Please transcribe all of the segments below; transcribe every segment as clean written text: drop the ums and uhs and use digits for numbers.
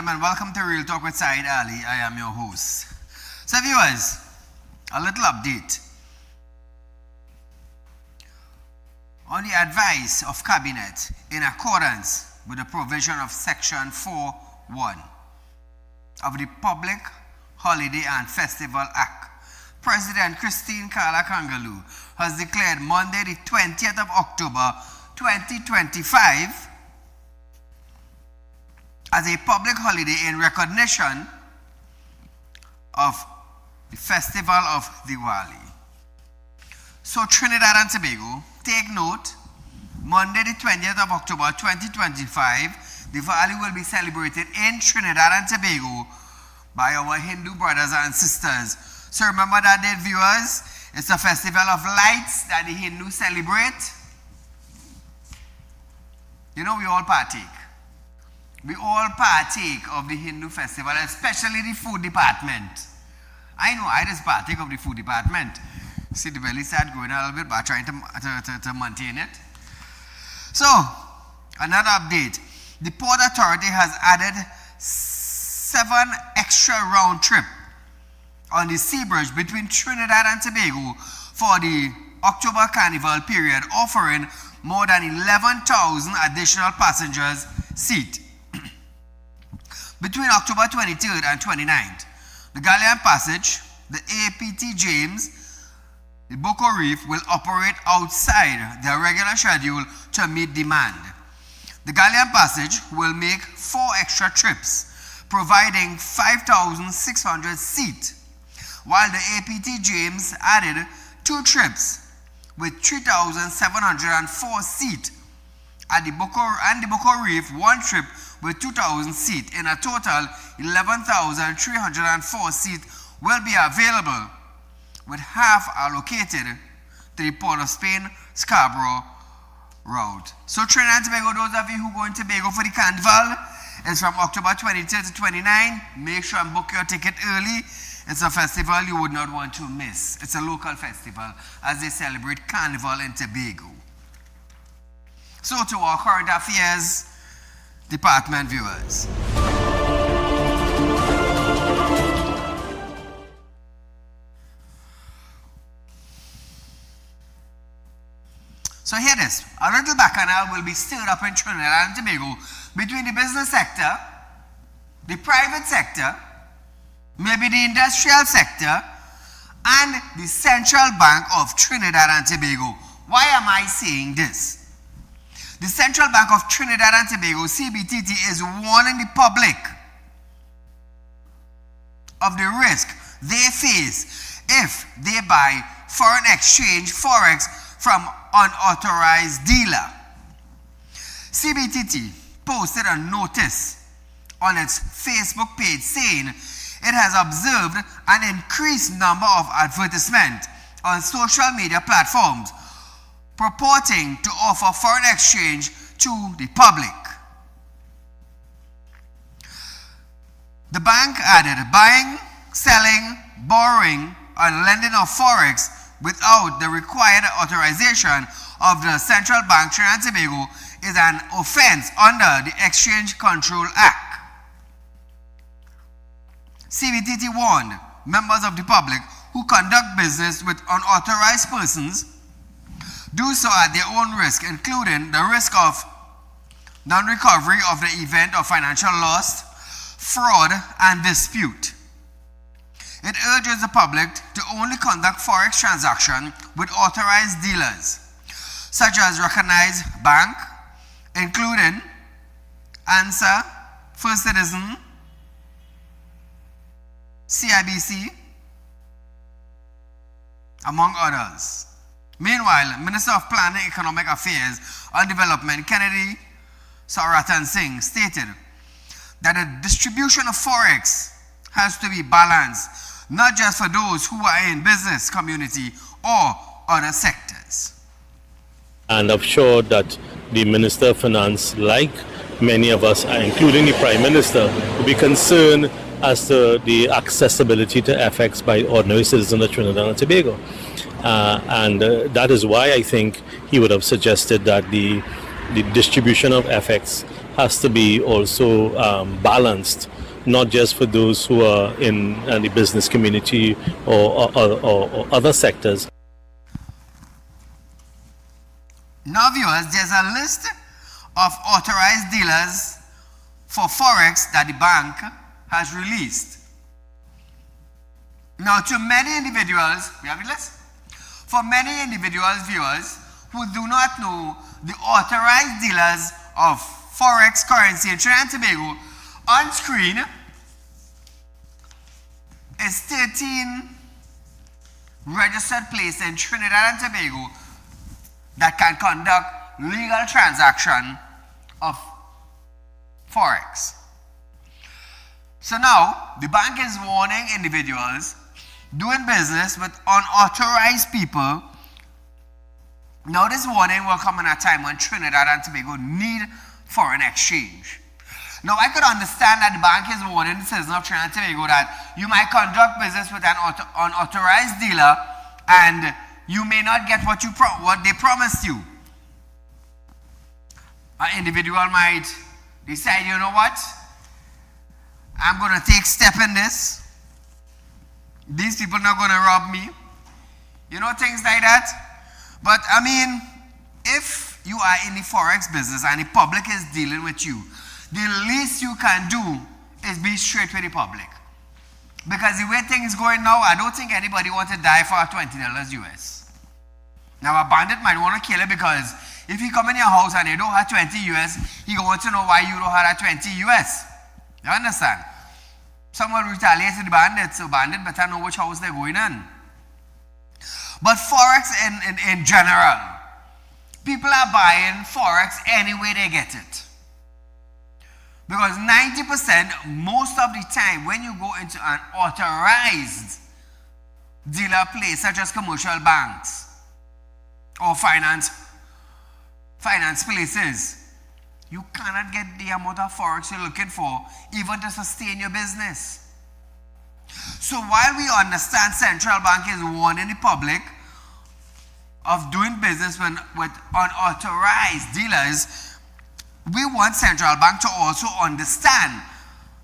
gentlemen, welcome to Real Talk with Saieed Ali. I am your host. So viewers, a little update on the advice of Cabinet in accordance with the provision of Section 4(1) of the Public Holiday and Festival Act. President Christine Carla Kangaloo has declared Monday the 20th of October 2025 as a public holiday in recognition of the festival of Diwali. So Trinidad and Tobago, take note, Monday the 20th of October 2025, Diwali will be celebrated in Trinidad and Tobago by our Hindu brothers and sisters. So remember that, dear viewers, it's a festival of lights that the Hindus celebrate. You know, we all partake. We all partake of the Hindu festival, especially the food department. I know, I just partake of the food department. See, the belly start growing a little bit, but trying to maintain it. So, another update. The Port Authority has added 7 extra round trip on the sea bridge between Trinidad and Tobago for the October Carnival period, offering more than 11,000 additional passengers seat. Between October 23rd and 29th, the Galleon Passage, the APT James, the Boko Reef will operate outside their regular schedule to meet demand. The Galleon Passage will make 4 extra trips, providing 5,600 seats, while the APT James added 2 trips with 3,704 seats. At the Boko Reef, 1 trip with 2,000 seats. In a total, 11,304 seats will be available, with half allocated to the Port of Spain, Scarborough route. So Trinidad and Tobago, those of you who go in Tobago for the Carnival, it's from October 23rd to 29. Make sure and book your ticket early. It's a festival you would not want to miss. It's a local festival as they celebrate Carnival in Tobago. So to our current affairs department viewers. So hear this, a little bacchanal will be stirred up in Trinidad and Tobago between the business sector, the private sector, maybe the industrial sector, and the Central Bank of Trinidad and Tobago. Why am I saying this? The Central Bank of Trinidad and Tobago, CBTT, is warning the public of the risk they face if they buy foreign exchange forex from unauthorized dealer. CBTT posted a notice on its Facebook page saying it has observed an increased number of advertisements on social media platforms purporting to offer foreign exchange to the public. The bank added, buying, selling, borrowing, and lending of forex without the required authorization of the Central Bank Trinidad and Tobago is an offense under the Exchange Control Act. CBTT warned members of the public who conduct business with unauthorized persons do so at their own risk, including the risk of non-recovery of the event of financial loss, fraud, and dispute. It urges the public to only conduct forex transactions with authorized dealers, such as recognized bank, including ANSA, First Citizen, CIBC, among others. Meanwhile, Minister of Planning, Economic Affairs and Development, Kennedy Sauratan Singh, stated that the distribution of forex has to be balanced, not just for those who are in business community or other sectors. And I'm sure that the Minister of Finance, like many of us, including the Prime Minister, will be concerned as to the accessibility to FX by ordinary citizens of Trinidad and Tobago. That is why I think he would have suggested that the distribution of FX has to be also balanced not just for those who are in the business community or other sectors. Now viewers, there's a list of authorized dealers for forex that the bank has released. Now to many individuals, we have the list. For many individuals, viewers, who do not know the authorized dealers of forex currency in Trinidad and Tobago, on screen is 13 registered places in Trinidad and Tobago that can conduct legal transaction of forex. So now the bank is warning individuals doing business with unauthorized people. Now this warning will come in a time when Trinidad and Tobago need foreign exchange. Now I could understand that the bank is warning the citizens of Trinidad and Tobago that you might conduct business with an unauthorized dealer and you may not get what they promised you. An individual might decide, you know what, I'm going to take step in this. These people are not going to rob me. You know, things like that. But I mean, if you are in the forex business and the public is dealing with you, the least you can do is be straight with the public. Because the way things going now, I don't think anybody wants to die for $20 US. Now a bandit might want to kill you because if he come in your house and you don't have 20 US, he wants to know why you don't have that 20 US. You understand? Someone retaliates to the bandit, so bandit better know which house they're going in. But forex in general, people are buying forex any way they get it. Because 90% most of the time when you go into an authorized dealer place such as commercial banks or finance places, you cannot get the amount of forex you're looking for even to sustain your business. So while we understand central bank is warning the public of doing business with unauthorized dealers, we want central bank to also understand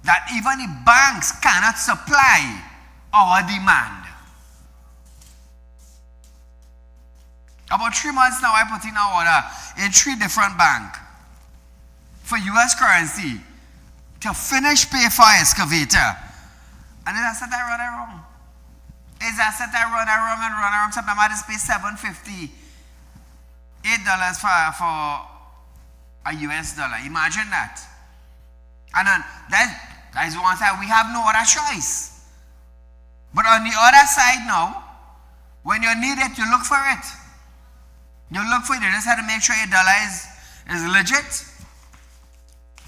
that even the banks cannot supply our demand. About 3 months now, I put in an order in 3 different banks for US currency to finish pay for excavator. And it's a set I run around. It's a set I run around. Sometimes I just pay $7.50, $8 for a US dollar. Imagine that. And then that is one side, we have no other choice. But on the other side now, when you need it, you look for it. You look for it. You just have to make sure your dollar is legit.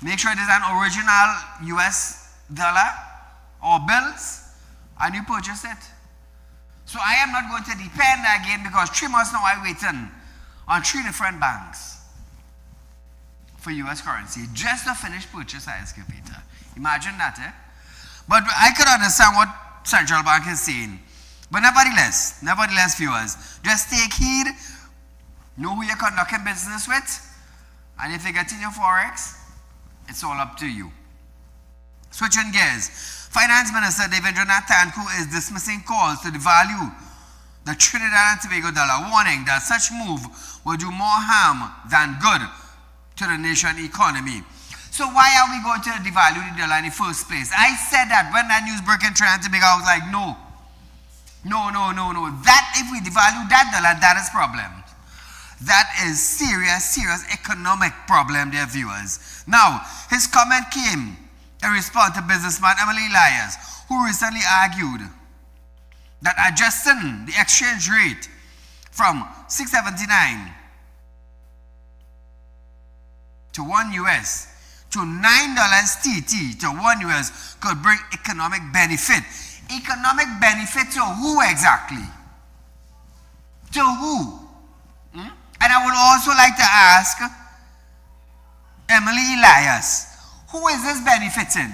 Make sure it is an original US dollar or bills, and you purchase it. So I am not going to depend again because 3 months now I'm waiting on 3 different banks for US currency just to finish purchase an excavator. Imagine that, eh? But I could understand what central bank is saying. But nevertheless, viewers, just take heed. Know who you're conducting business with, and if you get in your forex, it's all up to you. Switching gears, Finance Minister Devendra Natanku is dismissing calls to devalue the Trinidad and Tobago dollar, warning that such move will do more harm than good to the nation economy. So why are we going to devalue the dollar in the first place? I said that when that news broke in Trinidad and Tobago, I was like, no. That if we devalue that dollar, that is problem. That is serious economic problem, dear viewers. Now, his comment came in response to businessman Emily Elias, who recently argued that adjusting the exchange rate from 6.79 to 1 US to $9 TT to 1 US could bring economic benefit. Economic benefit to who exactly? To who? And I would also like to ask Emily Elias, who is this benefiting?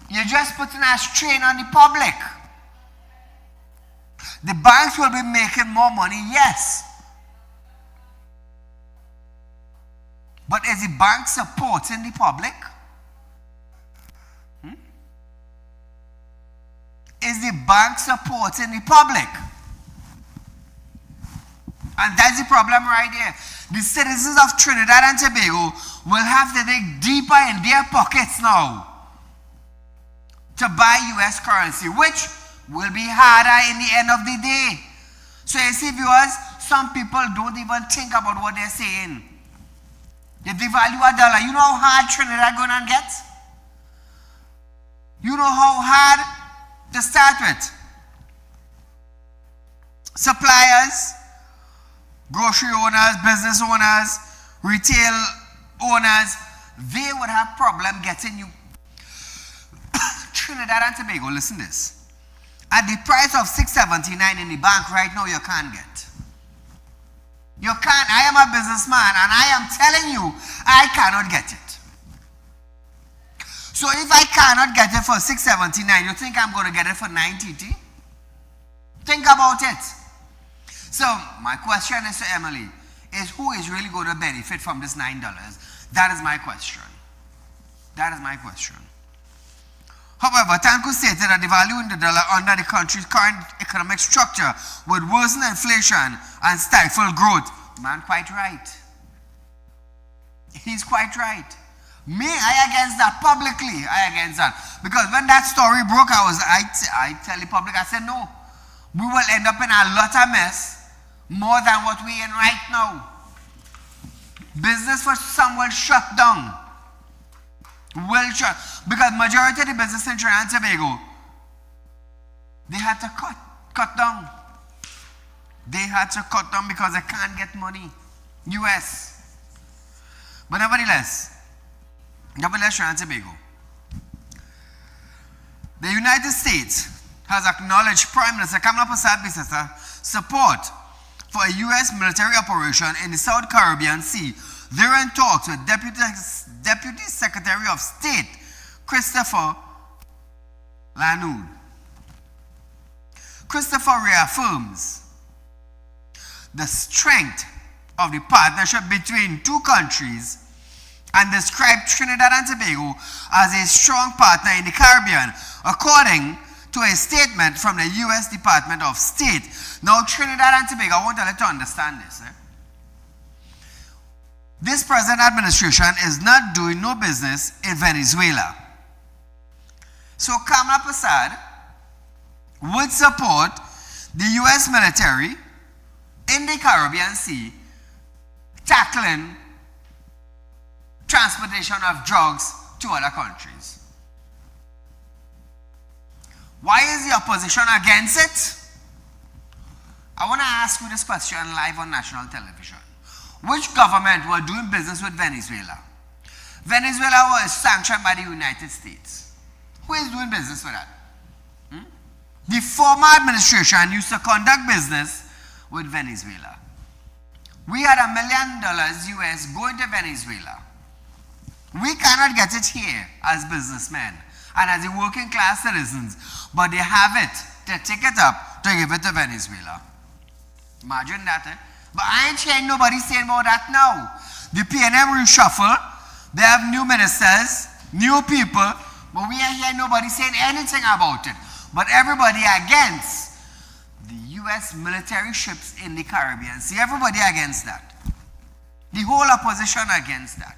You're just putting a strain on the public. The banks will be making more money, yes. But is the bank supporting the public? is the bank supporting the public. And that's the problem right there. The citizens of Trinidad and Tobago will have to dig deeper in their pockets now to buy US currency, which will be harder in the end of the day. So you see, viewers, some people don't even think about what they're saying. They devalue a dollar. You know how hard Trinidad gonna get? You know how hard to start with? Suppliers, grocery owners, business owners, retail owners, they would have problem getting you. Trinidad and Tobago, listen this. At the price of $6.79 in the bank right now, you can't get. You can't. I am a businessman and I am telling you, I cannot get it. So if I cannot get it for $6.79, you think I'm going to get it for $9.80? Think about it. So my question is to Emily, is who is really going to benefit from this $9? That is my question. That is my question. However, Tanku stated that devaluing the dollar under the country's current economic structure would worsen inflation and stifle growth. Man, quite right. He's quite right. Me, I against that publicly. I against that. Because when that story broke, I tell the public, I said, no. We will end up in a lot of mess, more than what we're in right now. Business for some will shut down. Will shut. Because majority of the business in Trinidad and Tobago, they had to cut down. They had to cut down because they can't get money. US. But nevertheless, Trinidad and Tobago. The United States has acknowledged Prime Minister Kamala Persad-Bissessa's support for a U.S. military operation in the South Caribbean Sea. They're in talks with Deputy Secretary of State Christopher Lanoud. Christopher reaffirms the strength of the partnership between two countries and described Trinidad and Tobago as a strong partner in the Caribbean, according to a statement from the U.S. Department of State. Now, Trinidad and Tobago, I want to let you understand this. This present administration is not doing no business in Venezuela. So, Kamala Persad would support the U.S. military in the Caribbean Sea tackling transportation of drugs to other countries. Why is the opposition against it? I want to ask you this question live on national television. Which government were doing business with Venezuela? Venezuela was sanctioned by the United States. Who is doing business with that? The former administration used to conduct business with Venezuela. We had $1 million US going to Venezuela. We cannot get it here as businessmen and as the working class citizens, but they have it to take it up to give it to Venezuela. Imagine that, eh? But I ain't hearing nobody saying about that now. The PNM reshuffle, they have new ministers, new people, but we ain't hearing nobody saying anything about it. But everybody against the U.S. military ships in the Caribbean. See, everybody against that. The whole opposition against that.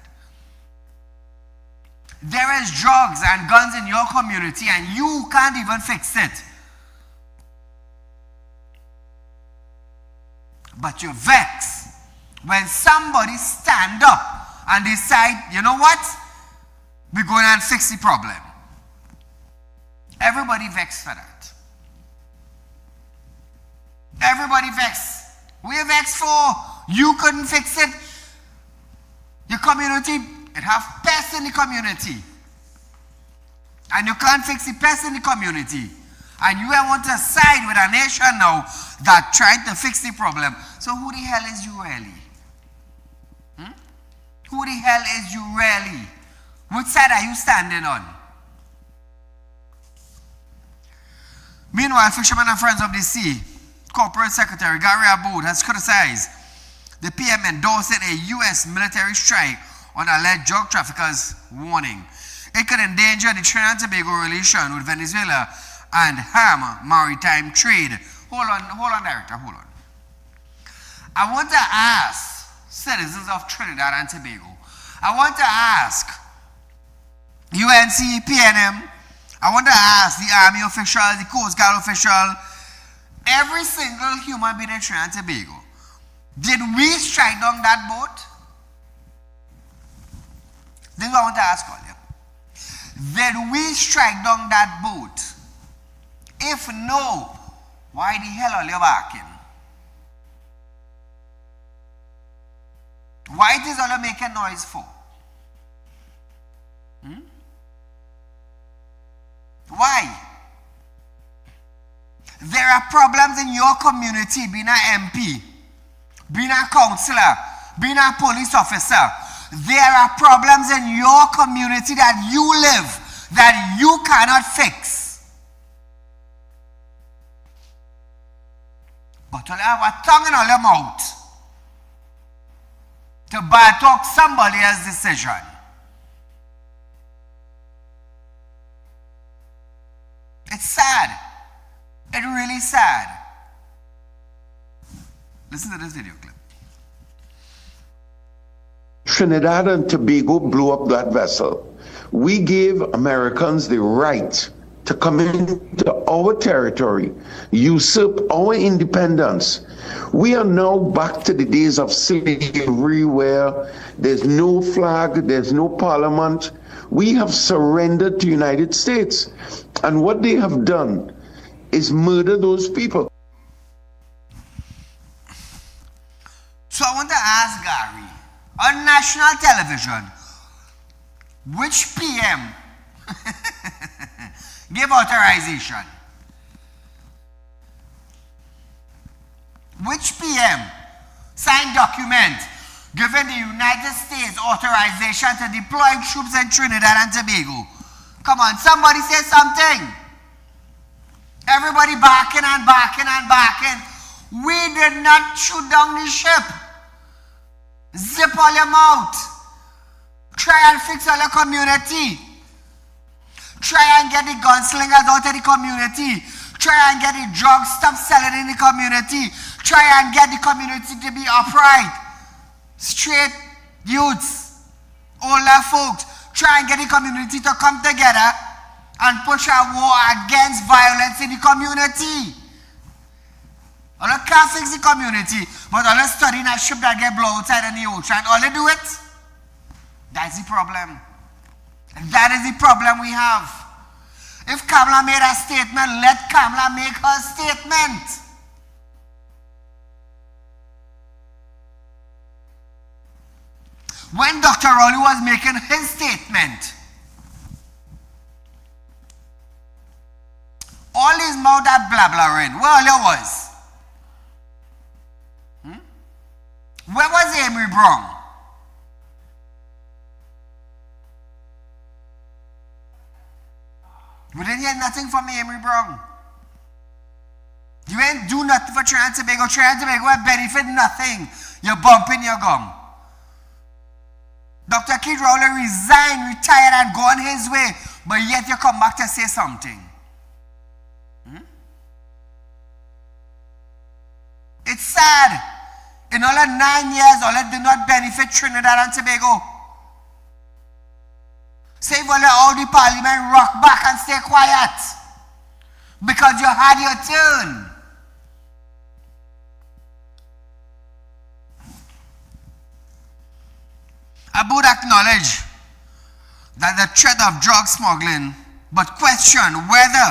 There is drugs and guns in your community and you can't even fix it. But you vex when somebody stand up and decide, you know what? We're going to fix the problem. Everybody vex for that. Everybody vex. We're vexed for you couldn't fix it. Your community, it have pests in the community. And you can't fix the pests in the community. And you want to side with a nation now that tried to fix the problem. So who the hell is you really? Who the hell is you really? Which side are you standing on? Meanwhile, Fishermen and Friends of the Sea Corporate Secretary Gary Aboud has criticized the PM endorsing a U.S. military strike on alleged drug traffickers, warning it could endanger the Trinidad and Tobago relation with Venezuela and harm maritime trade. Hold on, Director, hold on. I want to ask citizens of Trinidad and Tobago, I want to ask UNC, PNM, I want to ask the Army official, the Coast Guard official, every single human being in Trinidad and Tobago, did we strike down that boat? This is what I want to ask all you. Did we strike down that boat? If no, why the hell are you barking? Why it is all you making noise for? Why? There are problems in your community, being an MP, being a councillor, being a police officer. There are problems in your community that you live that you cannot fix. But you have a tongue in all your mouth to bad talk somebody else's decision. It's sad. It's really sad. Listen to this video clip. Trinidad and Tobago blew up that vessel. We gave Americans the right to come into our territory, usurp our independence. We are now back to the days of slavery where there's no flag, there's no parliament. We have surrendered to the United States. And what they have done is murder those people. So I want to ask Gary, on national television, which PM gave authorization? Which PM signed document giving the United States authorization to deploy troops in Trinidad and Tobago? Come on, somebody say something. Everybody barking and barking and barking. We did not shoot down the ship. Zip all your mouth. Try and fix all your community. Try and get the gunslingers out of the community. Try and get the drugs stop selling in the community. Try and get the community to be upright. Straight youths, older folks. Try and get the community to come together and push a war against violence in the community. All you can't fix the community, but all you studying a ship that get blown outside in the ocean, all you do it. That's the problem. That is the problem we have. If Kamala made a statement, let Kamala make her statement. When Dr. Rowley was making his statement, all his mouth that blabbering, where all you was? Where was Amory Brown? We didn't hear nothing from Amory Brown. You ain't do nothing for Trinidad and Tobago. Trinidad and Tobago ain't benefit nothing. You're bumping your gum. Dr. Keith Rowley resigned, retired, and gone his way, but yet you come back to say something. It's sad. In all of 9 years, all that did not benefit Trinidad and Tobago. Say, well, all the parliament rock back and stay quiet because you had your turn. I would acknowledge that the threat of drug smuggling, but question whether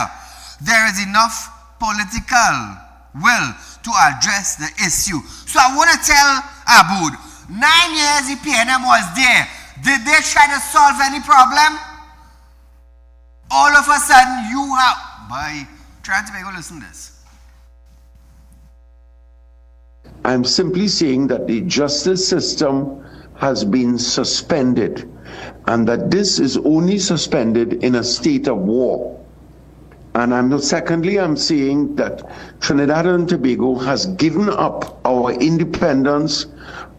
there is enough political will to address the issue. So I want to tell Aboud, 9 years the PNM was there. Did they try to solve any problem? All of a sudden you have, by trying to make you listen to this. I'm simply saying that the justice system has been suspended, and that this is only suspended in a state of war. And secondly, I'm saying that Trinidad and Tobago has given up our independence,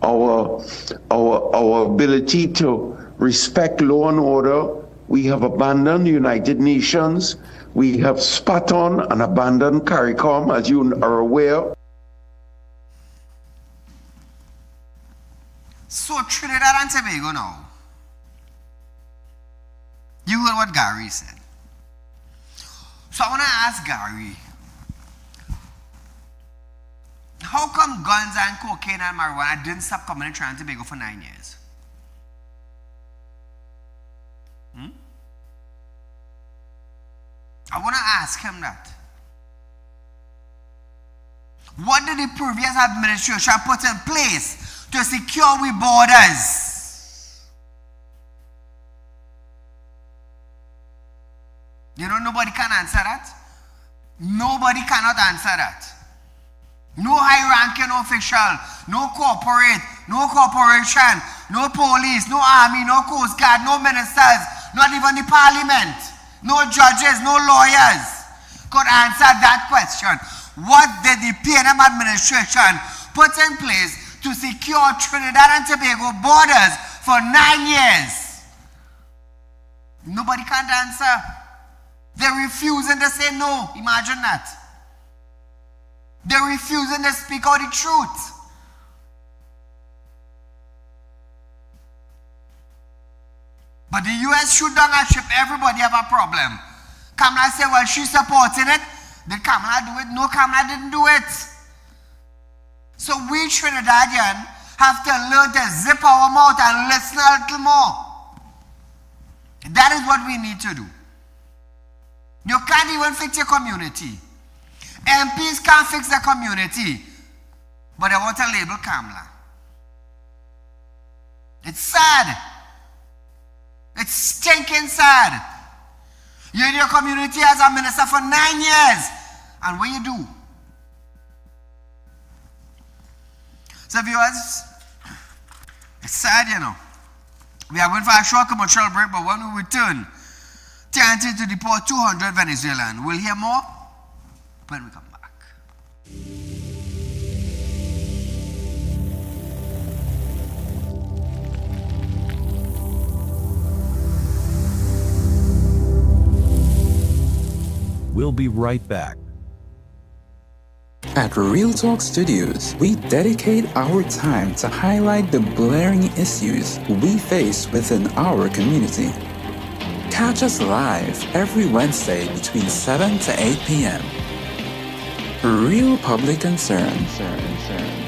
our ability to respect law and order. We have abandoned the United Nations. We have spat on and abandoned CARICOM, as you are aware. So Trinidad and Tobago now. You heard what Gary said. So I want to ask Gary, how come guns and cocaine and marijuana didn't stop coming in Trinidad and Tobago for 9 years? I want to ask him that. What did the previous administration put in place to secure our borders? You know, nobody can answer that. Nobody cannot answer that. No high-ranking official, no corporate, no corporation, no police, no army, no coast guard, no ministers, not even the parliament, no judges, no lawyers could answer that question. What did the PNM administration put in place to secure Trinidad and Tobago borders for 9 years? Nobody can answer. They're refusing to say no. Imagine that. They're refusing to speak out the truth. But the US shoot down a ship, everybody have a problem. Kamala said, well, she's supporting it. Did Kamala do it? No, Kamala didn't do it. So we Trinidadian have to learn to zip our mouth and listen a little more. That is what we need to do. You can't even fix your community. MPs can't fix the community. But they want to label Kamala. It's sad. It's stinking sad. You're in your community as a minister for 9 years. And what you do? So viewers, it's sad, you know. We are going for a short commercial break, but when we return, TNT to deport 200 Venezuelans. We'll hear more when we come back. We'll be right back. At Real Talk Studios, we dedicate our time to highlight the glaring issues we face within our community. Catch us live every Wednesday between 7 to 8 p.m. Real Public Concern.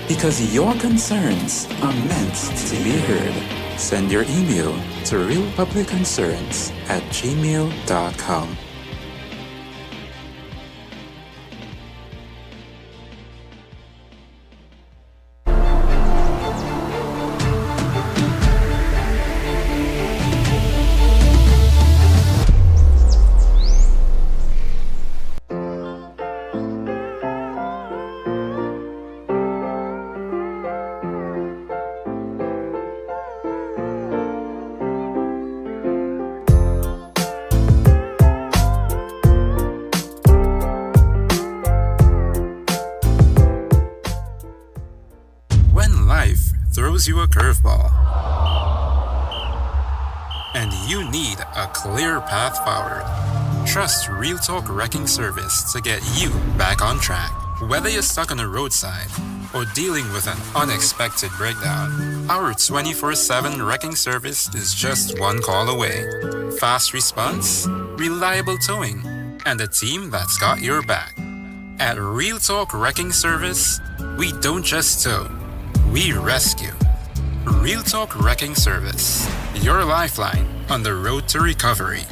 Because your concerns are meant to be heard. Send your email to realpublicconcerns@gmail.com. Throws you a curveball, and you need a clear path forward. Trust Real Talk Wrecking Service to get you back on track. Whether you're stuck on the roadside or dealing with an unexpected breakdown, our 24/7 wrecking service is just one call away. Fast response, reliable towing, and a team that's got your back. At Real Talk Wrecking Service, we don't just tow, we rescue. Real Talk Wrecking Service, your lifeline on the road to recovery.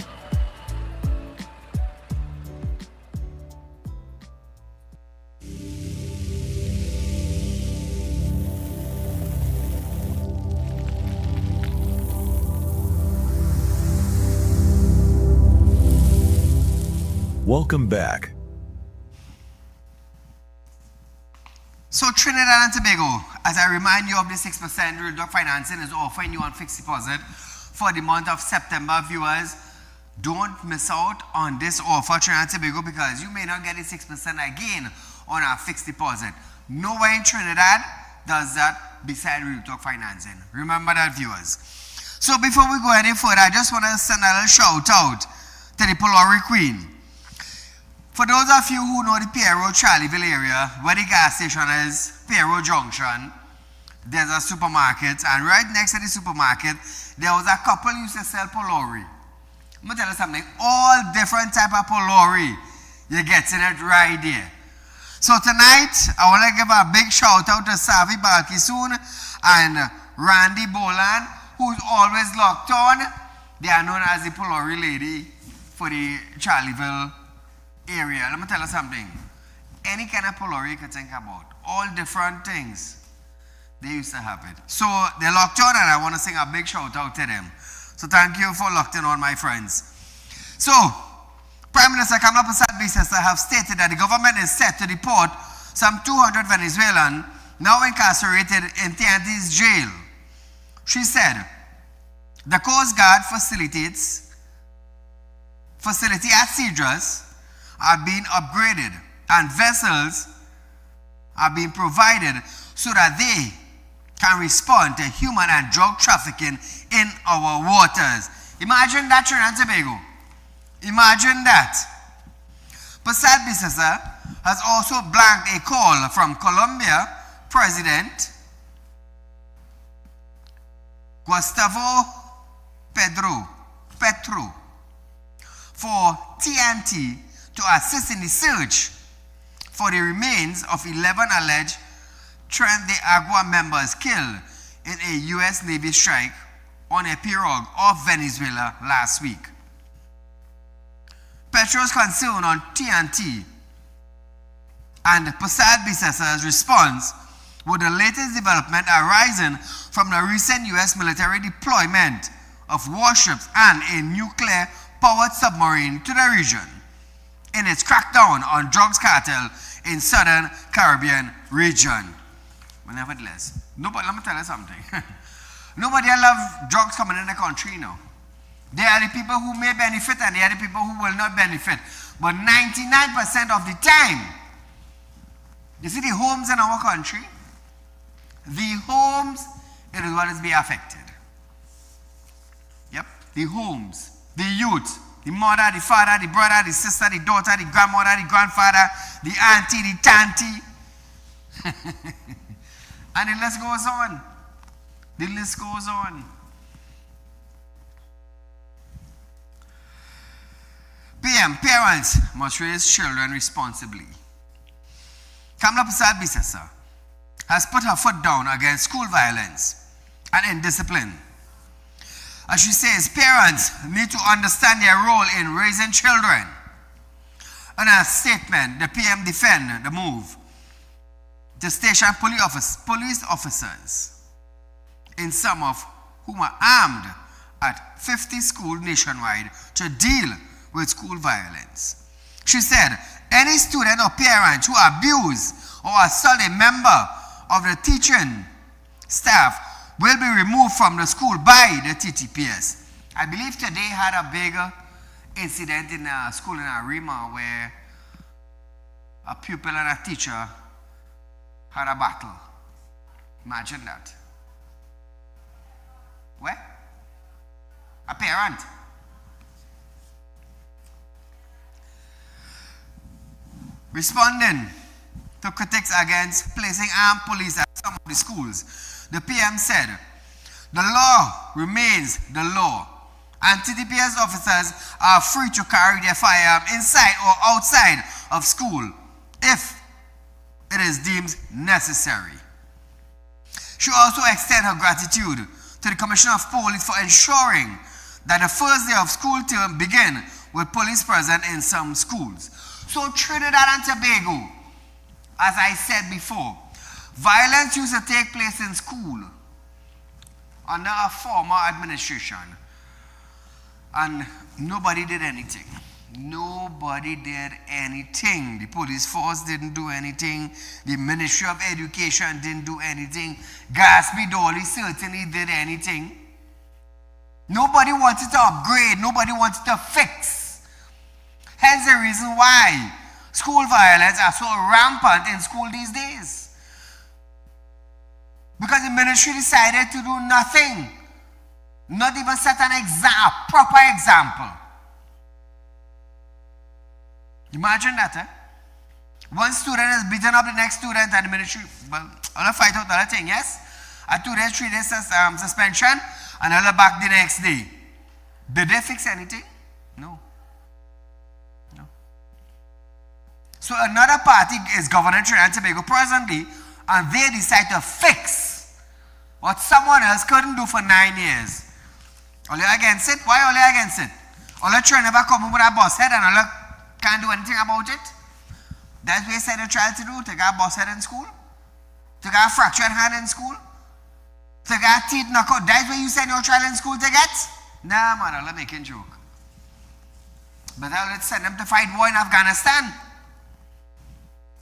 Welcome back. So Trinidad and Tobago, as I remind you of the 6% real talk financing is offering you on fixed deposit for the month of September. Viewers, don't miss out on this offer, Trinidad and Tobago, because you may not get the 6% again on our fixed deposit. Nowhere in Trinidad does that beside real talk financing. Remember that, viewers. So before we go any further, I just want to send a little shout out to the Polori Queen. For those of you who know the Pierrot Charleville area, where the gas station is, Pierrot Junction, there's a supermarket, and right next to the supermarket, there was a couple who used to sell Polori. I'm going to tell you something, all different type of Polori, you're getting it right there. So tonight, I want to give a big shout out to Savi Balkisoon and Randy Boland, who's always locked on. They are known as the Polori lady for the Charleville area. Let me tell you something. Any kind of Polori you can think about, all different things, they used to have it. So they're locked on, and I want to sing a big shout out to them. So thank you for locked in on, my friends. So, Prime Minister Kamala Persad-Bissessar have stated that the government is set to deport some 200 Venezuelans now incarcerated in TNT's jail. She said, the Coast Guard facility at Cedras are being upgraded and vessels are being provided so that they can respond to human and drug trafficking in our waters. Imagine that, Trinidad and Tobago. Imagine that. Persad-Bissessar has also blanked a call from Colombia President Gustavo Petro for TNT to assist in the search for the remains of 11 alleged Tren de Agua members killed in a U.S. Navy strike on a pirogue off Venezuela last week. Petro's concern on TNT and Persad-Bissessar's response were the latest development arising from the recent U.S. military deployment of warships and a nuclear-powered submarine to the region in its crackdown on drugs cartel in southern Caribbean region. But nevertheless, nobody, let me tell you something. Nobody love drugs coming in the country now. There are the people who may benefit and there are the people who will not benefit. But 99% of the time, you see the homes in our country, the homes, it is what is being affected. Yep, the homes, the youth, the mother, the father, the brother, the sister, the daughter, the grandmother, the grandfather, the auntie, the tanty. And the list goes on. The list goes on. PM, parents must raise children responsibly. Kamala Persad-Bissessar has put her foot down against school violence and indiscipline. As she says, parents need to understand their role in raising children. In a statement, the PM defended the move to station police officers, in some of whom are armed at 50 schools nationwide, to deal with school violence. She said, any student or parent who abuse or assault a member of the teaching staff will be removed from the school by the TTPS. I believe today had a big incident in a school in Arima where a pupil and a teacher had a battle. Imagine that. Where? A parent. Responding to critics against placing armed police at some of the schools, the PM said, the law remains the law, and TTPS officers are free to carry their firearm inside or outside of school if it is deemed necessary. She also extended her gratitude to the Commissioner of Police for ensuring that the first day of school term begin with police present in some schools. So Trinidad and Tobago, as I said before, violence used to take place in school under a former administration, and nobody did anything. Nobody did anything. The police force didn't do anything. The Ministry of Education didn't do anything. Gatsby Dolly certainly did anything. Nobody wanted to upgrade. Nobody wanted to fix. Hence the reason why school violence are so rampant in school these days. Because the ministry decided to do nothing. Not even set a proper example. Imagine that, eh? One student is beating up the next student and the military, well, I'll fight out the other thing, yes? A 2 days, 3 days suspension, and I'll back the next day. Did they fix anything? No. No. So another party is governing Trinidad and Tobago presently, and they decide to fix what someone else couldn't do for 9 years. All you against it? Why all you against it? All you trying never come with a boss head and all you can't do anything about it? That's what you send a child to do, to get a boss head in school? To get a fractured hand in school? To get teeth knocked out? That's what you send your child in school to get? Nah, man, I'm making joke. But I'll send them to fight war in Afghanistan.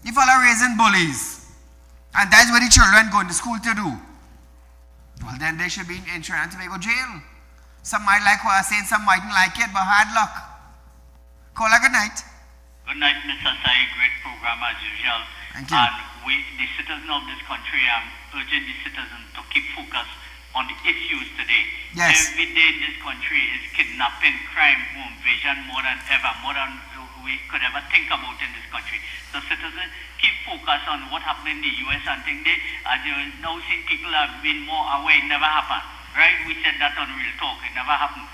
You all are raising bullies. And that's what the children go to school to do. Well, then they should be in Trinidad and Tobago jail. Some might like what I'm saying, some mightn't like it, but hard luck. Call a good night. Good night, Mr. Sai. Great program as usual. Thank you. And we, the citizens of this country, I'm urging the citizens to keep focus on the issues today. Yes. Every day this country is kidnapping, crime, home invasion more than ever, more than we could ever think about in this country. So citizens, keep focus on what happened in the US and things. As you now see, people have been more aware. It never happened. Right? We said that on Real Talk. It never happened.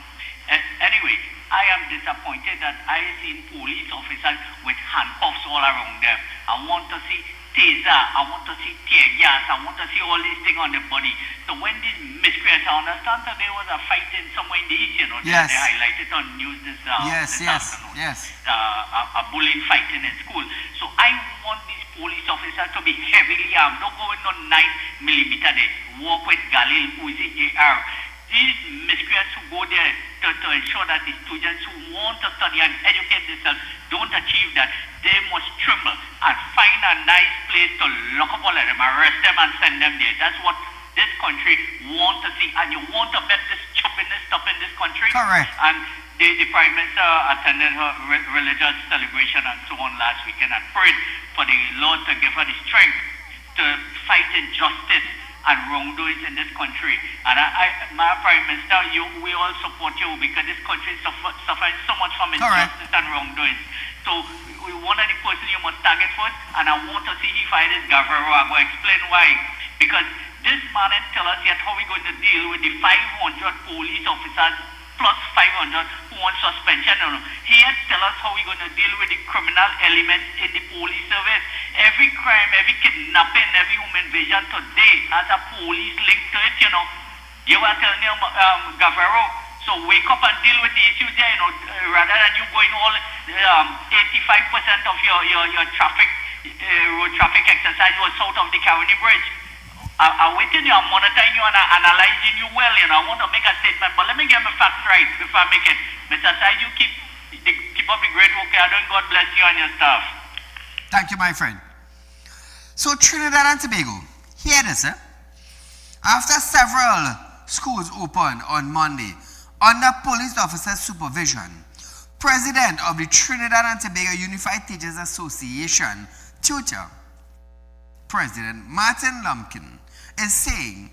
Anyway, I am disappointed that I have seen police officers with handcuffs all around them. I want to see taser, I want to see tear gas, I want to see all these things on the body. So when these miscreants, I understand that there was a fight in somewhere in the east, you know, yes. they highlighted on news this afternoon. Yes. A bullying fighting in school. So I want these police officers to be heavily armed. Don't go with no 9mm. They walk with Galil, Uzi, AR. These miscreants who go there to ensure that the students who want to study and educate themselves don't achieve that, they must tremble and find a nice place to lock up all of them, arrest them and send them there. That's what this country wants to see. And you want to bet this stupidness stop in this country? Correct. And the Prime Minister attended her religious celebration and so on last weekend and prayed for the Lord to give her the strength to fight injustice and wrongdoings in this country. And my Prime Minister, we all support you because this country is suffering so much from injustice and wrongdoings. So one of the persons you must target first, and I want to see if I is Gavaro. I'm going to explain why. Because this man didn't tell us yet how we're going to deal with the 500 police officers plus 500 who want suspension. He had tell us how we're going to deal with the criminal elements in the police service. Every crime, every kidnapping, every human invasion today has a police link to it, you know. You were telling him, Gavaro, so wake up and deal with the issues there, you know, rather than you going all 85% of your traffic, road traffic exercise was south of the Caroni Bridge. I'm waiting you, I'm monitoring you and I'm analyzing you well, you know. I want to make a statement, but let me get my facts right before I make it. Mr. Said, you keep up the great work. God bless you and your staff. Thank you, my friend. So Trinidad and Tobago, hear this, eh? After several schools opened on Monday under police officers' supervision, President of the Trinidad and Tobago Unified Teachers Association, tutor, President Martin Lumpkin, is saying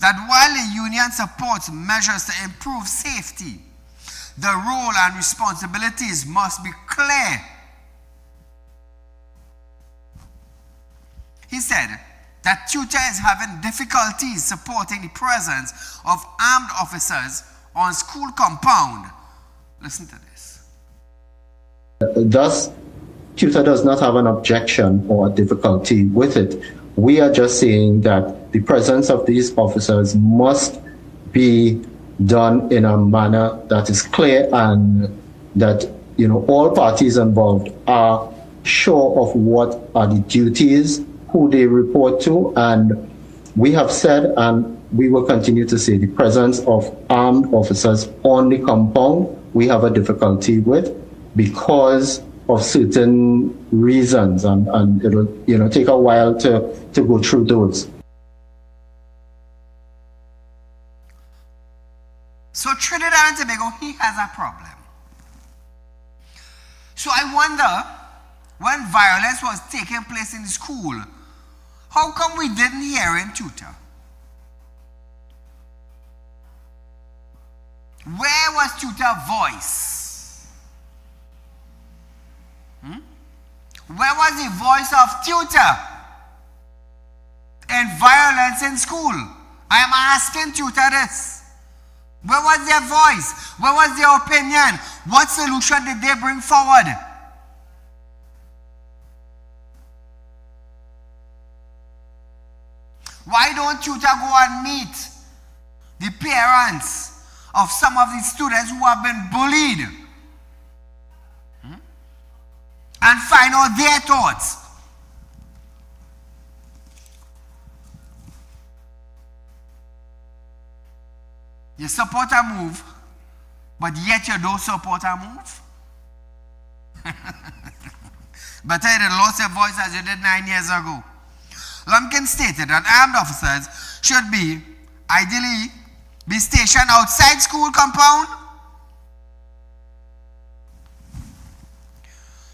that while the union supports measures to improve safety, the role and responsibilities must be clear. He said that tutor is having difficulties supporting the presence of armed officers on school compound. Listen to this. Thus, tutor does not have an objection or a difficulty with it. We are just saying that the presence of these officers must be done in a manner that is clear and that, you know, all parties involved are sure of what are the duties, who they report to, and we have said, and we will continue to say, the presence of armed officers on the compound we have a difficulty with because of certain reasons, and it'll, you know, take a while to go through those. So Trinidad and Tobago, he has a problem. So I wonder, when violence was taking place in the school, how come we didn't hear him tutor? Where was tutor voice? Where was the voice of tutor in violence in school? I am asking tutor this. Where was their voice? Where was their opinion? What solution did they bring forward? Why don't tutor go and meet the parents of some of the students who have been bullied and find out their thoughts? You support a move, but yet you don't support a move? Better you lost your voice as you did 9 years ago. Lumpkin stated that armed officers should ideally be stationed outside school compound.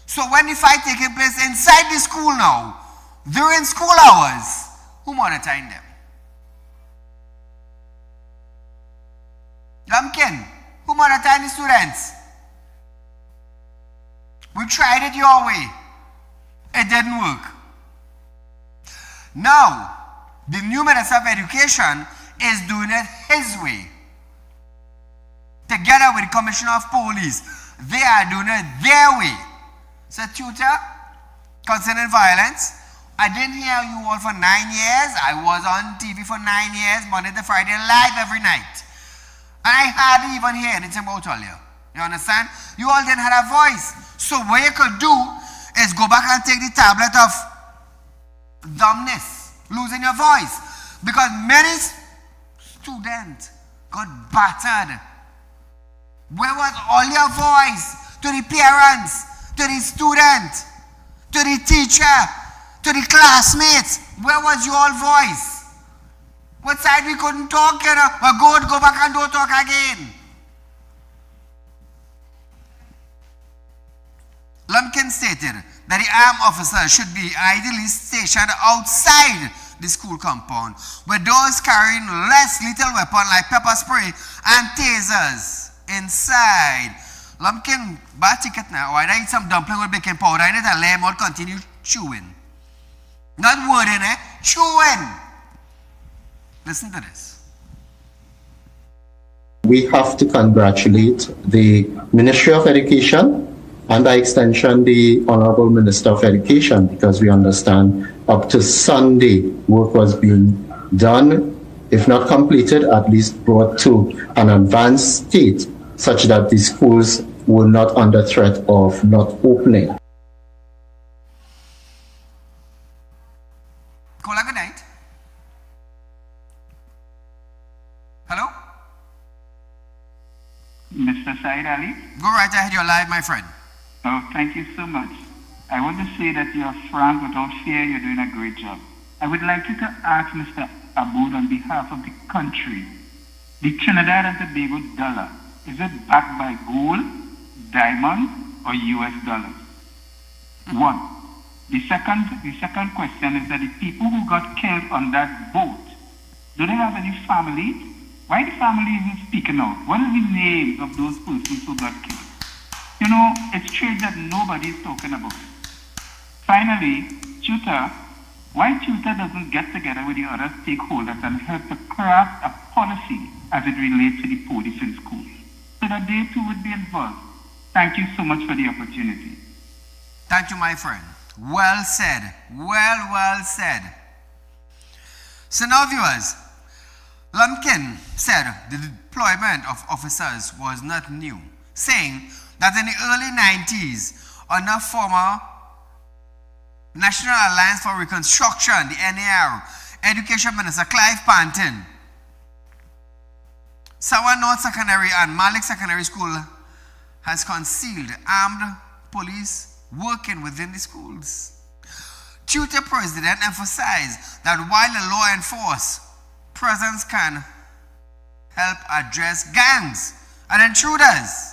So when the fight taking place inside the school now, during school hours, who monitoring them? Lumpkin, who monitoring the students? We tried it your way. It didn't work. Now, the new Minister of Education is doing it his way. Together with the Commissioner of Police, they are doing it their way. So, tutor, concerning violence, I didn't hear you all for 9 years. I was on TV for 9 years, Monday to Friday, live every night. And I hardly even hear anything about all you. You understand? You all didn't have a voice. So what you could do is go back and take the tablet of dumbness, losing your voice. Because many students got battered. Where was all your voice? To the parents, to the student, to the teacher, to the classmates. Where was your voice? What side we couldn't talk, you know? Well, go back and don't talk again. Lumpkin stated that the armed officers should be ideally stationed outside the school compound, with those carrying less lethal weapons like pepper spray and tasers inside. Lumpkin, bad ticket now. Why I eat some dumpling with baking powder in it and let him all continue chewing. Not wording it, chewing. Listen to this. We have to congratulate the Ministry of Education and by extension the Honorable Minister of Education, because we understand up to Sunday work was being done, if not completed, at least brought to an advanced state such that the schools were not under threat of not opening. Kola, good night. Hello? Mr. Saieed Ali? Go right ahead, you're live, my friend. Oh, thank you so much. I want to say that you're frank without fear. You're doing a great job. I would like you to ask Mr. Aboud on behalf of the country, the Trinidad and Tobago dollar, is it backed by gold, diamond, or US dollars? One. The second question is that the people who got killed on that boat, do they have any family? Why the family isn't speaking out? What are the names of those persons who got killed? You know, it's trade that nobody is talking about. Finally, tutor, why tutor doesn't get together with the other stakeholders and help to craft a policy as it relates to the police in schools, so that they too would be involved. Thank you so much for the opportunity. Thank you, my friend. Well said. Well said. So now, viewers, Lumpkin said the deployment of officers was not new, saying that in the early 90s, under former National Alliance for Reconstruction, the NAR, Education Minister Clive Panton, Sawa North Secondary and Malik Secondary School has concealed armed police working within the schools. Tutor President emphasized that while the law enforcement presence can help address gangs and intruders,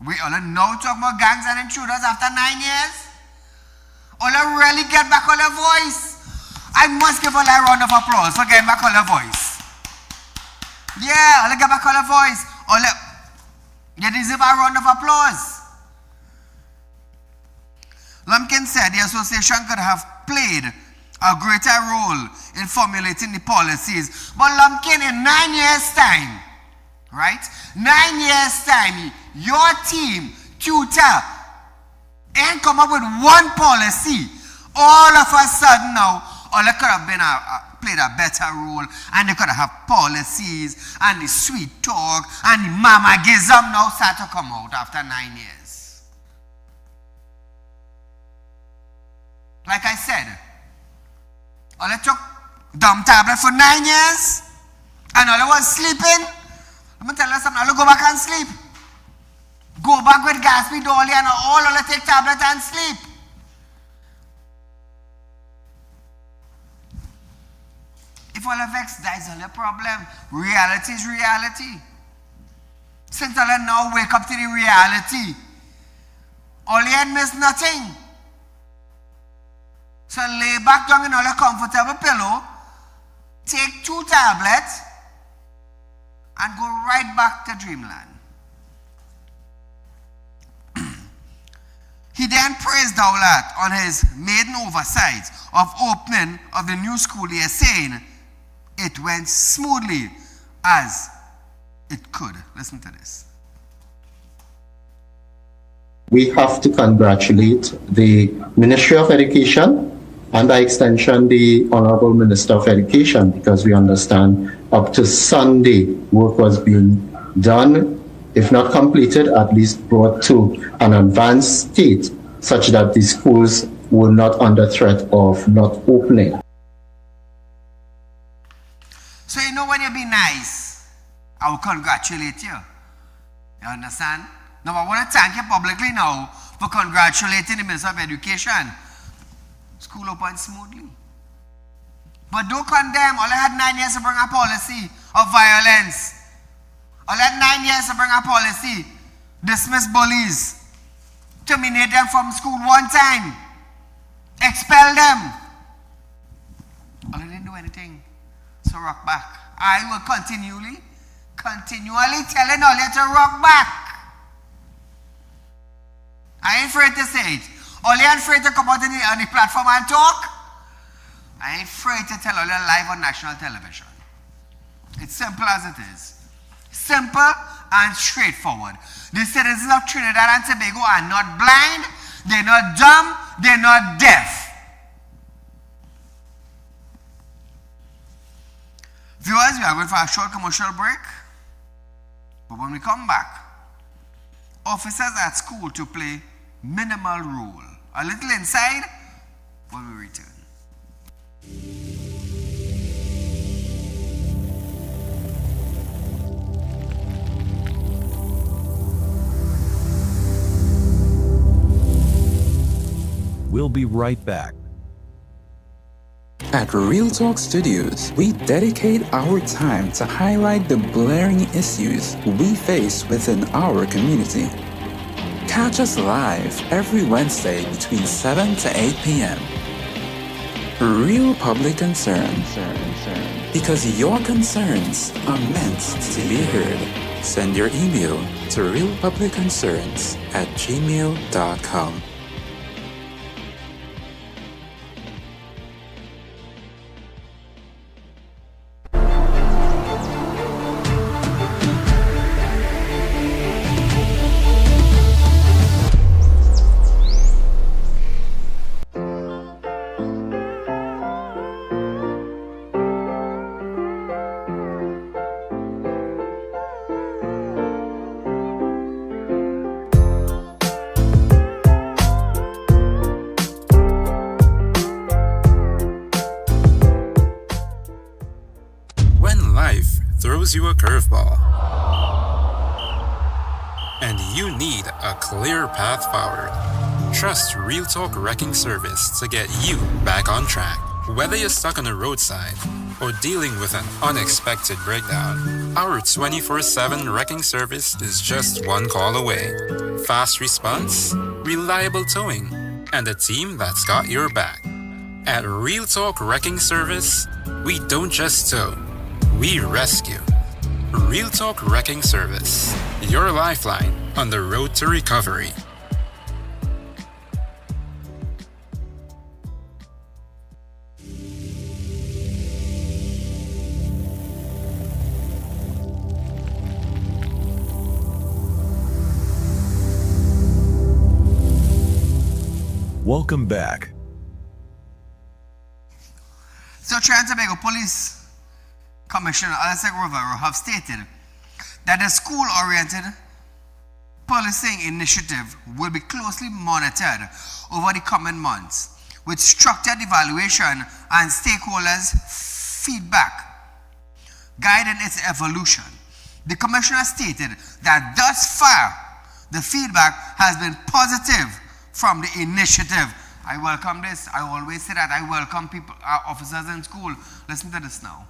we all now talk about gangs and intruders after 9 years. All really get back on their voice. I must give all a round of applause for getting back on their voice. Yeah, all get back on their voice. They deserve a round of applause. Lumpkin said the association could have played a greater role in formulating the policies. But Lumpkin, in 9 years' time, right? 9 years' time, your team, tutor, ain't come up with one policy. All of a sudden now, all it could have been played a better role, and they could have policies, and the sweet talk, and the mamagism now start to come out after 9 years. Like I said, all it took dumb tablet for 9 years, and all it was sleeping. Let me tell you something, I'll go back and sleep. Go back with Gatsby Dolly and all it take tablet and sleep. If all of X dies on the problem, reality is reality. Since all now wake up to the reality, all you had missed nothing. So lay back down in all a comfortable pillow, take 2 tablets, and go right back to dreamland. He then praised Dowlat on his maiden oversight of opening of the new school year, saying it went smoothly as it could. Listen to this. We have to congratulate the Ministry of Education and by extension the Honorable Minister of Education, because we understand up to Sunday work was being done, if not completed, at least brought to an advanced state such that the schools were not under threat of not opening. So you know when you be nice, I will congratulate you. You understand? Now I want to thank you publicly now for congratulating the Minister of Education. School opened smoothly. But don't condemn. All I had 9 years to bring a policy of violence. All I had 9 years to bring a policy. Dismiss bullies. Terminate them from school one time. Expel them. All I didn't do anything. So rock back. I will continually telling all you to rock back. I ain't afraid to say it. All you ain't afraid to come out on the platform and talk. I ain't afraid to tell all you live on national television. It's simple as it is. Simple and straightforward. The citizens of Trinidad and Tobago are not blind, they're not dumb, they're not deaf. Viewers, we are going for a short commercial break. But when we come back, officers at school to play minimal role. A little inside when we return. We'll be right back. At Real Talk Studios, we dedicate our time to highlight the glaring issues we face within our community. Catch us live every Wednesday between 7 to 8 p.m. Real Public Concern. Because your concerns are meant to be heard. Send your email to realpublicconcerns@gmail.com. Throws you a curveball, and you need a clear path forward. Trust Real Talk Wrecking Service to get you back on track. Whether you're stuck on the roadside or dealing with an unexpected breakdown, our 24/7 wrecking service is just one call away. Fast response, reliable towing, and a team that's got your back. At Real Talk Wrecking Service, we don't just tow, we rescue. Real Talk Wrecking Service, your lifeline on the road to recovery. Welcome back. So Trinidad and Tobago Police Commissioner Alessio Rivero have stated that the school-oriented policing initiative will be closely monitored over the coming months with structured evaluation and stakeholders' feedback guiding its evolution. The commissioner stated that thus far the feedback has been positive from the initiative. I welcome this. I always say that. I welcome people, officers in school. Listen to this now.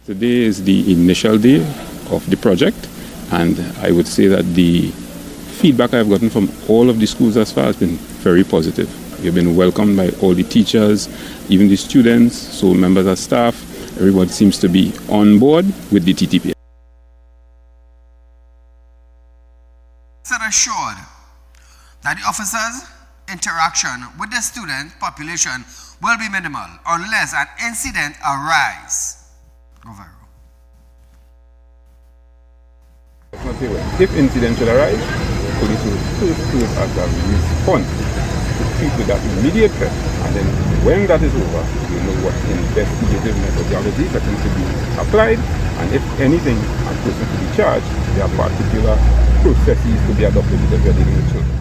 Today is the initial day of the project, and I would say that the feedback I've gotten from all of the schools thus far has been very positive. We've been welcomed by all the teachers, even the students, so members of staff. Everybody seems to be on board with the TTP. Assured that the officers' interaction with the student population will be minimal unless an incident arises. Go viral. If incidents will arise, police will first have to respond to treat with that immediate threat, and then when that is over, we know what investigative methodologies are going to be applied, and if anything, a person to be charged, there are particular processes to be adopted because we are dealing with children.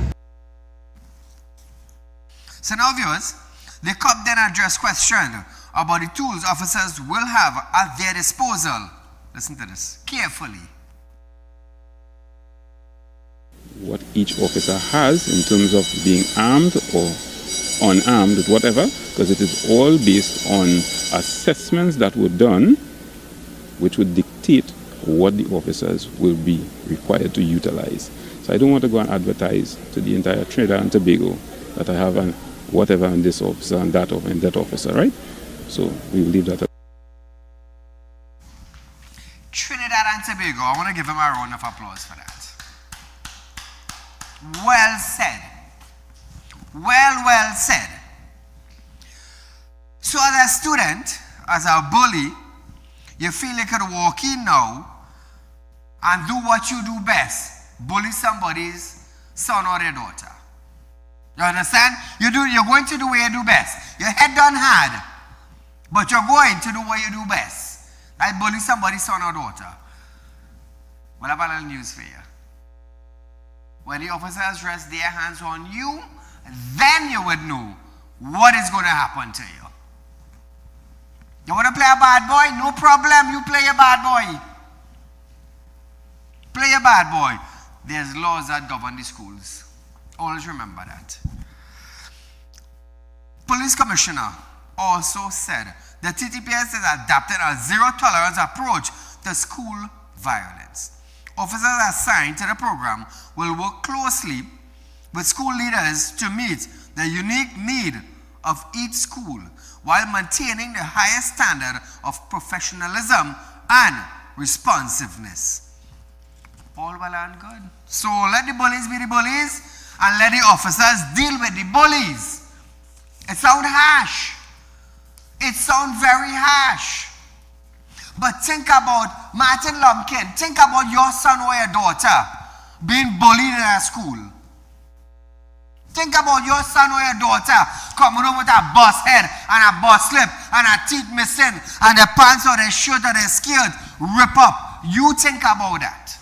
So now viewers, the COP then addressed questions about the tools officers will have at their disposal. Listen to this carefully. What each officer has in terms of being armed or unarmed with whatever, because it is all based on assessments that were done which would dictate what the officers will be required to utilize. So I don't want to go and advertise to the entire Trinidad and Tobago that I have an whatever on this officer and that officer, right? So we will leave that up. Trinidad and Tobago, I want to give him a round of applause for that. Well said. Well said. So as a student, as a bully, you feel you could walk in now and do what you do best. Bully somebody's son or their daughter. You understand? You're going to do what you do best. Your head done hard, but you're going to do what you do best. Like bully somebody's son or daughter. Well, I have a little news for you. When the officers rest their hands on you, then you would know what is going to happen to you. You want to play a bad boy? No problem. You play a bad boy. Play a bad boy. There's laws that govern the schools. Always remember that. Police Commissioner also said the TTPS has adopted a zero-tolerance approach to school violence. Officers assigned to the program will work closely with school leaders to meet the unique need of each school while maintaining the highest standard of professionalism and responsiveness. All well and good. So let the bullies be the bullies and let the officers deal with the bullies. It sounds harsh. It sounds very harsh. But think about Martin Lumpkin. Think about your son or your daughter being bullied in a school. Think about your son or your daughter coming home with a bust head and a bust lip and a teeth missing and their pants or their shirt or their skirt rip up. You think about that.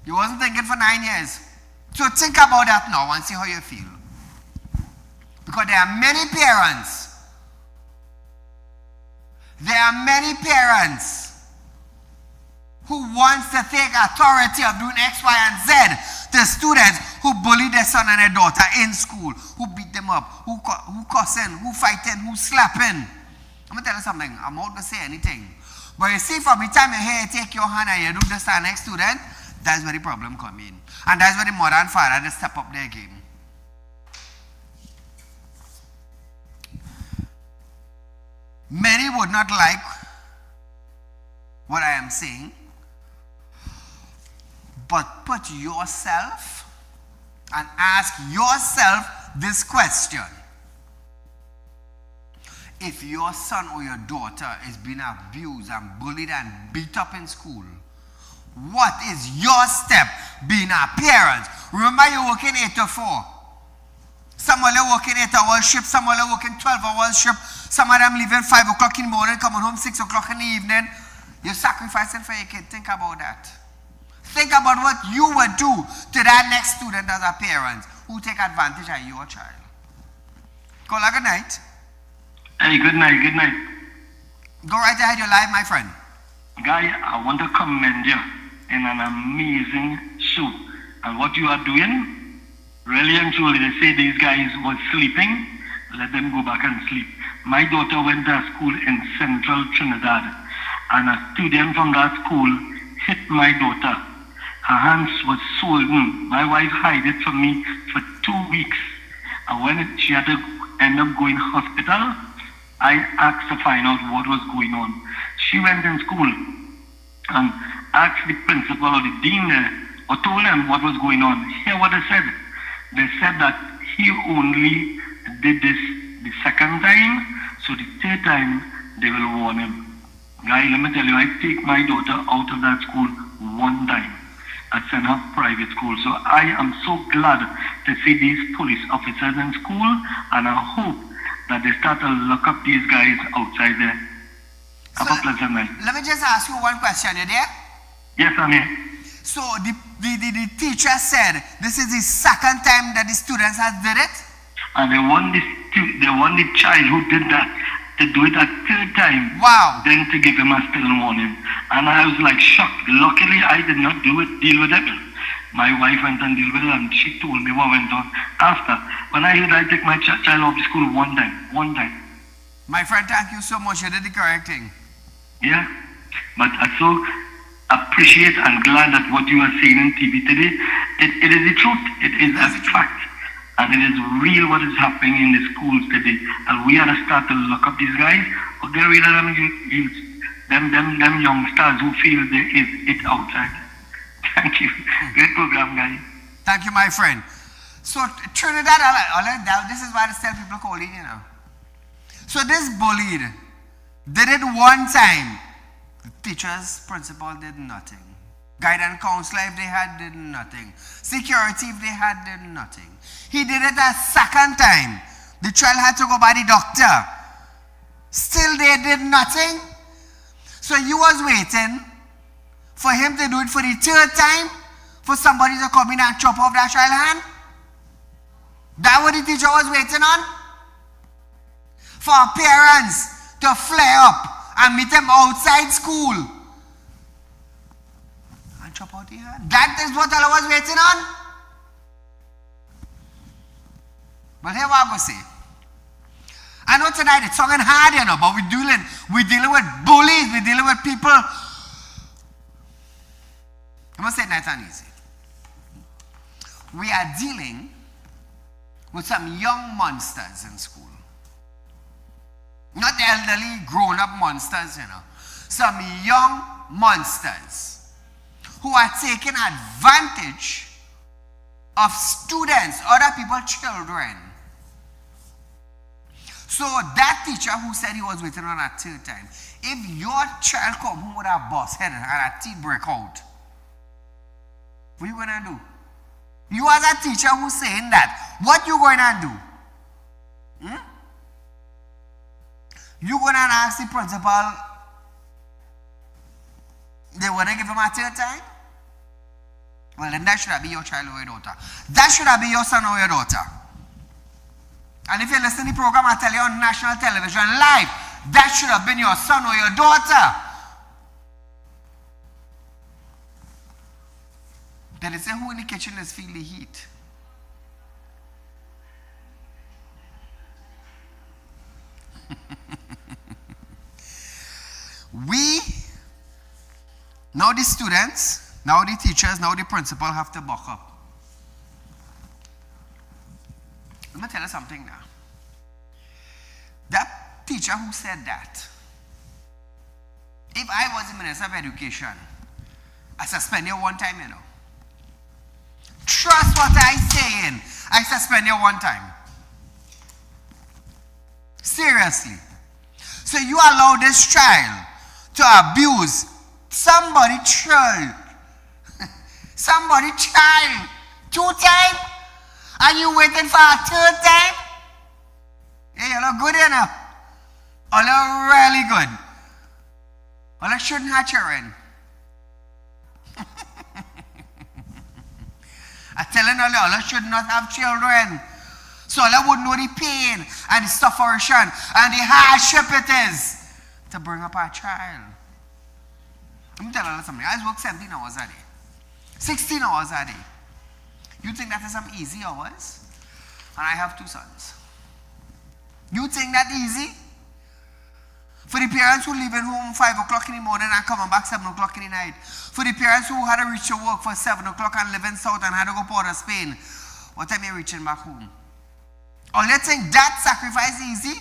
You wasn't thinking for 9 years. So think about that now and see how you feel. Because there are many parents who wants to take authority of doing X, Y, and Z to students who bully their son and their daughter in school, who beat them up, who cussing, who fighting, who slapping. I'm going to tell you something. I'm not going to say anything. But you see, from the time you hear you take your hand and you do this to the next student, that's where the problem comes in. And that's where the mother and father just step up their game. Many would not like what I am saying. But put yourself and ask yourself this question. If your son or your daughter is being abused and bullied and beat up in school, what is your step being a parent? Remember, you're working 8 to 4. Some of them working 8-hour shift, some of them working 12-hour shift, some of them leaving 5 o'clock in the morning, coming home 6 o'clock in the evening. You're sacrificing for your kid. Think about that. Think about what you would do to that next student as a parent who take advantage of your child. Call her good night. Hey, good night, good night. Go right ahead, you're live, my friend. Guy, I want to commend you in an amazing show. And what you are doing, really and truly, they say these guys were sleeping, let them go back and sleep. My daughter went to a school in central Trinidad, and a student from that school hit my daughter. Her hands were swollen. My wife hid it from me for 2 weeks. And when she had to end up going hospital, I asked to find out what was going on. She went in school and asked the principal or the dean there, or told them what was going on. Hear what they said. They said that he only did this the second time, so the third time they will warn him. Guy, let me tell you, I take my daughter out of that school one time. I send her private school. So I am so glad to see these police officers in school, and I hope that they start to lock up these guys outside there. Have a pleasant night. Let me just ask you one question. You there? Yes, I'm here. So the teacher said this is the second time that the students have did it? And they want the child who did that to do it a third time. Wow. Then to give him a stern warning. And I was like shocked. Luckily, I did not deal with it. My wife went and deal with it, and she told me what went on after. When I heard I take my child off the school one time. My friend, thank you so much. You did the correct thing. Yeah. But I so appreciate and glad that what you are seeing on TV today, it is the truth. It is a fact. And it is real what is happening in the schools today. And we have to start to lock up these guys or get rid of them youths. Them youngsters who feel there is it outside. Thank you. Great program, guys. Thank you, my friend. So Trinidad, this is why I tell people calling, you know. So this bullied did it one time. The teachers, principal did nothing. Guidance counselor, if they had, did nothing. Security, if they had, did nothing. He did it a second time. The child had to go by the doctor. Still they did nothing. So you was waiting for him to do it for the third time, for somebody to come in and chop off that child's hand? That what the teacher was waiting on? For parents to flare up and meet him outside school and chop out the hand? That is what Allah was waiting on? But here what I go say. I know tonight it's something hard, you know, but we're dealing with bullies, we're dealing with people. I must say it nice and easy. We are dealing with some young monsters in school. Not elderly, grown-up monsters, you know. Some young monsters who are taking advantage of students, other people's children. So that teacher who said he was waiting on a third time, if your child come home with a bust head and a teeth break out, what are you going to do? You as a teacher who's saying that, what you going to do? You going to ask the principal, they want to give him a third time? Well, then that should have been your child or your daughter. That should have been your son or your daughter. And if you listen to the program, I tell you on national television live, that should have been your son or your daughter. Then they say, who in the kitchen is feeling the heat? We, now the students, now the teachers, now the principal have to buck up. Let me tell you something now. That teacher who said that, If I was the Minister of Education, I suspend you one time, you know. Trust what I'm saying. I suspend you one time. Seriously. So you allow this child to abuse somebody child. Somebody child. 2 times? And you waiting for a 3rd time? Hey, you look good enough. You look really good. You shouldn't have children. I'm telling you should not have children. So you would know the pain and the suffering and the hardship it is to bring up a child. Let me tell you something. I work 17 hours a day. 16 hours a day. You think that is some easy hours? And I have 2 sons. You think that easy? For the parents who leaving home 5 o'clock in the morning and coming back 7 o'clock in the night. For the parents who had to reach to work for 7 o'clock and live in South and had to go Port of Spain. What time are you reaching back home? Or you think that sacrifice easy?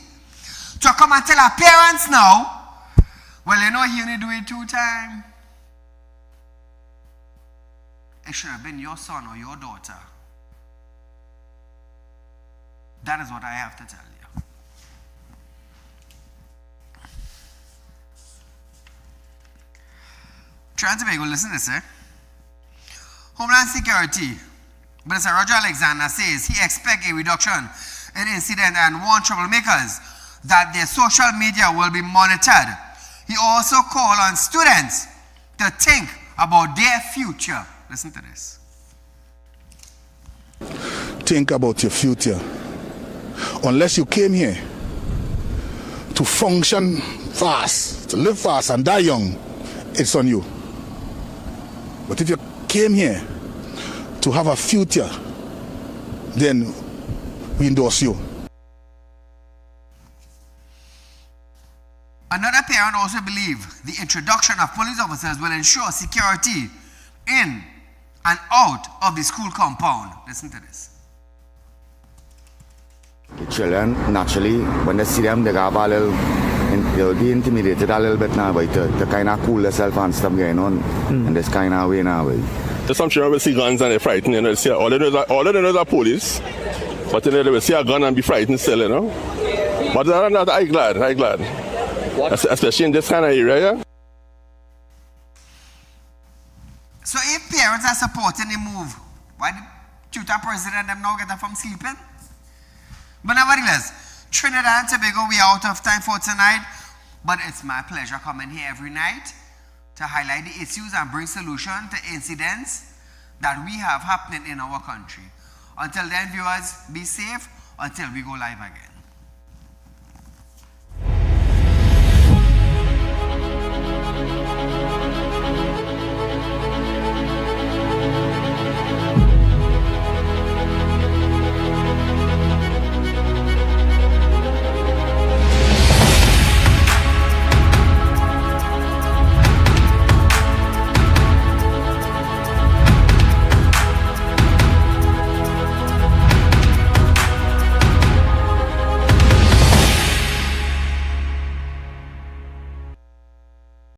To come and tell our parents now, well, you know, he only do it 2 times. It should have been your son or your daughter. That is what I have to tell you. Tobago, listen to this, eh? Homeland Security, Minister Roger Alexander says he expects a reduction in incident and warn troublemakers that their social media will be monitored. He also called on students to think about their future. Listen to this. Think about your future. Unless you came here to function fast, to live fast and die young, it's on you. But if you came here to have a future, then we endorse you. Another parent also believes the introduction of police officers will ensure security in and out of the school compound. Listen to this. The children, naturally, when they see them, they go a little, they'll be intimidated a little bit now, but to kind of cool themselves and stuff going on in this kind of way now. There's some children will see guns and they're frightened, you know, they see all they know are police, but you know, they will see a gun and be frightened still, you know. But I'm glad. Especially in this kind of area, yeah. So if parents are supporting the move, why did tutor president them now get them from sleeping? But nevertheless, Trinidad and Tobago, we are out of time for tonight. But it's my pleasure coming here every night to highlight the issues and bring solution to incidents that we have happening in our country. Until then, viewers, be safe until we go live again.